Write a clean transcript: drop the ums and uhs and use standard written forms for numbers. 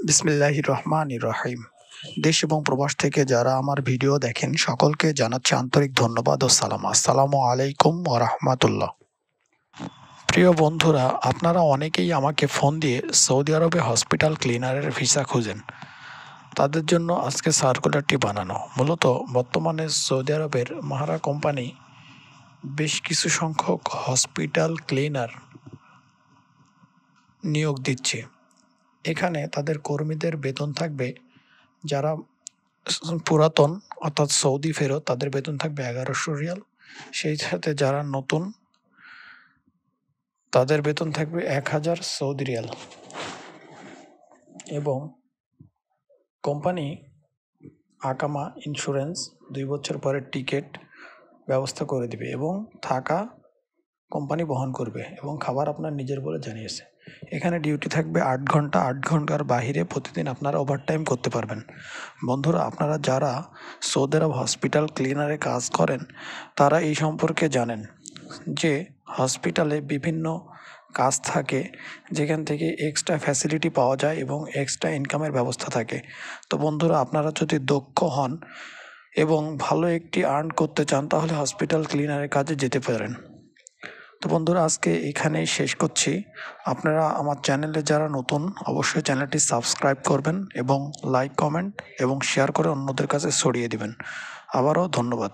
বিসমিল্লাহির রহমানির রহিম। দেশ এবং প্রবাস থেকে যারা আমার ভিডিও দেখেন সকলকে জানাচ্ছি আন্তরিক ধন্যবাদ ও সালাম। আসসালামু আলাইকুম ওয়া রাহমাতুল্লাহ। প্রিয় বন্ধুরা, আপনারা অনেকেই আমাকে ফোন দিয়ে সৌদি আরবে হসপিটাল ক্লিনারের ভিসা খুঁজেন। তাদের জন্য আজকে সার্কুলারটি বানানো। মূলত বর্তমানে সৌদি আরবের মাহারা কোম্পানি বেশ কিছু সংখ্যক হসপিটাল ক্লিনার নিয়োগ দিচ্ছে। এখানে তাদের কর্মীদের বেতন থাকবে, যারা পুরাতন অর্থাৎ সৌদি ফেরত তাদের বেতন থাকবে 1100 রিয়াল। সেই সাথে যারা নতুন তাদের বেতন থাকবে 1000 সৌদি রিয়াল। এবং কোম্পানি আকামা ইন্স্যুরেন্স 2 বছর পরের টিকিট ব্যবস্থা করে দিবে এবং থাকা কোম্পানি বহন করবে এবং খাবার আপনার নিজের বলে জানিয়েছে। এখানে ডিউটি থাকবে 8 ঘন্টা। 8 ঘন্টার বাহিরে প্রতিদিন আপনারা ওভারটাইম করতে পারবেন। বন্ধুরা, আপনারা যারা সৌদি আরব হসপিটাল ক্লিনারে কাজ করেন তারা এই সম্পর্কে জানেন যে হসপিটালে বিভিন্ন কাজ থাকে যেখান থেকে এক্সট্রা ফ্যাসিলিটি পাওয়া যায় এবং এক্সট্রা ইনকামের ব্যবস্থা থাকে। তো বন্ধুরা, আপনারা যদি দক্ষ হন এবং ভালো একটি আর্ন করতে চান তাহলে হসপিটাল ক্লিনারের কাজে যেতে পারেন। তো বন্ধুরা, আজকে এখানেই শেষ করছি। আপনারা আমার চ্যানেলে যারা নতুন অবশ্যই চ্যানেলটি সাবস্ক্রাইব করবেন এবং লাইক, কমেন্ট এবং শেয়ার করে অন্যদের কাছে ছড়িয়ে দিবেন। আবারও ধন্যবাদ।